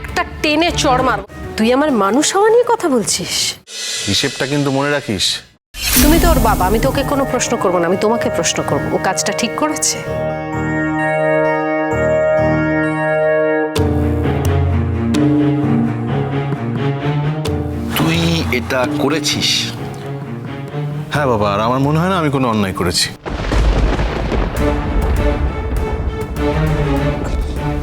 একটা টেনে চড় মারব। তুই আমার মানুষ হওয়া নিয়ে কথা বলছিস? হিসেবটা কিন্তু মনে রাখিস। তুমি তো ওর বাবা, আমি তোকে কোনো প্রশ্ন করবো না, আমি তোমাকে প্রশ্ন করবো। ও কাজটা ঠিক করেছে? তুই এটা করেছিস? হ্যাঁ বাবা, আর আমার মনে হয় না আমি কোনো অন্যায় করেছি।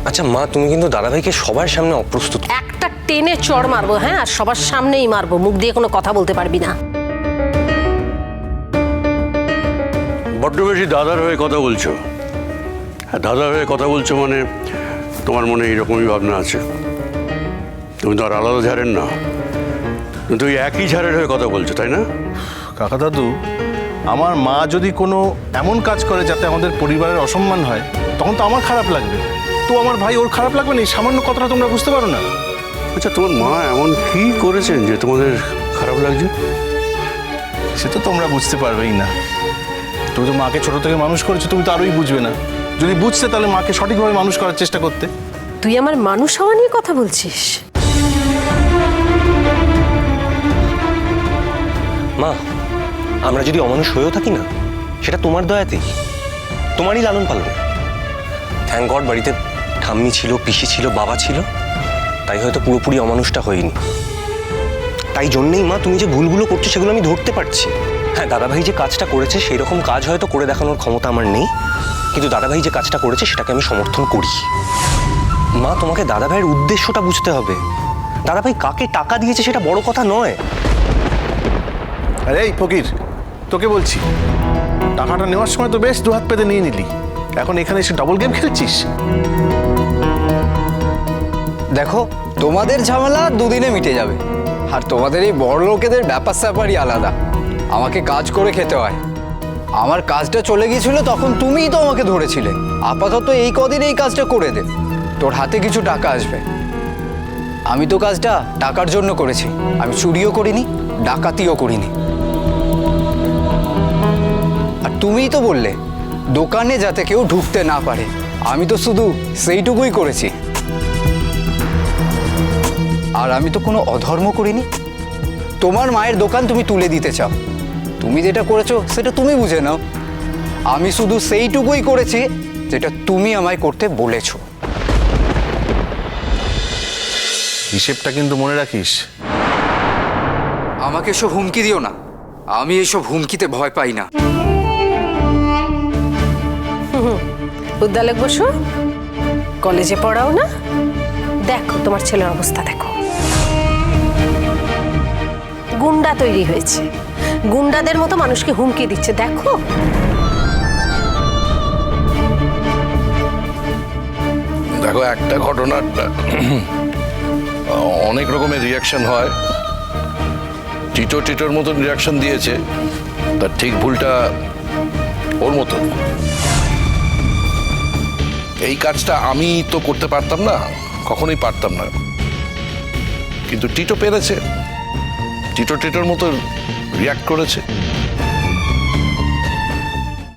আচ্ছা মা, তুমি কিন্তু দাদাভাইকে সবার সামনে অপ্রস্তুত। একটা টেনে চড় মারবো, হ্যাঁ, আর সবার সামনেই মারবো, মুখ দিয়ে কোনো কথা বলতে পারবি না। বড্ড বেশি দাদার হয়ে কথা বলছো। হ্যাঁ, দাদার হয়ে কথা বলছো মানে তোমার মনে এইরকমই ভাবনা আছে। তুমি তো আর আলাদা ঝাড়ের না, কিন্তু ওই একই ঝাড়ের হয়ে কথা বলছো, তাই না? কাকা দাদু, আমার মা যদি কোনো এমন কাজ করে যাতে আমাদের পরিবারের অসম্মান হয়, তখন তো আমার খারাপ লাগবে। তো আমার ভাই, ওর খারাপ লাগবে না? এই সামান্য কথাটা তোমরা বুঝতে পারো না? আচ্ছা, তোমার মা এমন কি করেছেন যে তোমাদের খারাপ লাগছে? সে তো তোমরা বুঝতে পারবেই না। তুমি তো মাকে ছোট থেকে মানুষ করেছো, তুমি তো আরোই বুঝবে না। যদি বুঝতে তাহলে মাকে সঠিকভাবে মানুষ করার চেষ্টা করতে। তুই আমার মানুষ হওয়া নিয়ে কথা বলছিস? মা, আমরা যদি অমানুষ হয়েও থাকি না, সেটা তোমার দয়াতেই, তোমারই লালন পালন। থ্যাংক গড বাড়িতে ঠাম্মি ছিল, পিসি ছিল, বাবা ছিল, তাই হয়তো পুরোপুরি অমানুষটা হয়নি। তাই জন্যেই মা, তুমি যে ভুলগুলো করছো সেগুলো আমি ধরতে পারছি। হ্যাঁ, দাদাভাই যে কাজটা করেছে সেই রকম কাজ হয়তো করে দেখানোর ক্ষমতা আমার নেই, কিন্তু দাদাভাই যে কাজটা করেছে সেটাকে আমি সমর্থন করি। মা, তোমাকে দাদাভাইয়ের উদ্দেশ্যটা বুঝতে হবে। দাদাভাই কাকে টাকা দিয়েছে সেটা বড় কথা নয়। আরে এই ফকির, তোকে বলছি, টাকাটা নেওয়ার সময় তো বেশ দু হাত পেতে নিয়ে নিলি, এখন এখানে এসে ডবল গেম খেলছিস। দেখো, তোমাদের ঝামেলা দুদিনে মিটে যাবে, আর তোমাদের এই বড় লোকেদের ব্যাপার স্যাপারই আলাদা। আমাকে কাজ করে খেতে হয়। আমার কাজটা চলে গিয়েছিল তখন তুমিই তো আমাকে ধরেছিলে। আপাতত এই কদিন এই কাজটা করে দে, তোর হাতে কিছু টাকা আসবে। আমি তো কাজটা টাকার জন্য করেছি, আমি চুরিও করিনি, ডাকাতিও করিনি। আর তুমিই তো বললে দোকানে যাতে কেউ ঢুকতে না পারে, আমি তো শুধু সেইটুকুই করেছি। আর আমি তো কোনো অধর্ম করিনি। তোমার মায়ের দোকান তুমি তুলে দিতে চাও, তুমি যেটা করেছো সেটা তুমি বুঝে নাও। আমি শুধু সেইটুকুই করেছি যেটা তুমি আমায় করতে বলেছো। হিসেবটা কিন্তু মনে রাখিস। আমাকে এসব হুমকি দিও না, আমি এসব হুমকিতে ভয় পাই না। উদ্যালক বসো, কলেজে পড়াও না? দেখো তোমার ছেলের অবস্থা দেখো, গুন্ডা তৈরি হয়েছে, গুন্ডাদের মতো মানুষকে হুমকি দিচ্ছে, দেখো। দেখো, একটা ঘটনার অনেক রকমের রিয়াকশন হয়। টিটোর মতন রিয়াকশন দিয়েছে, তার ঠিক ভুলটা ওর মতন। এই কাজটা আমি তো করতে পারতাম না, কখনোই পারতাম না, কিন্তু টিটো পেরেছে। টিটোর মতো রিয়াক্ট করেছে।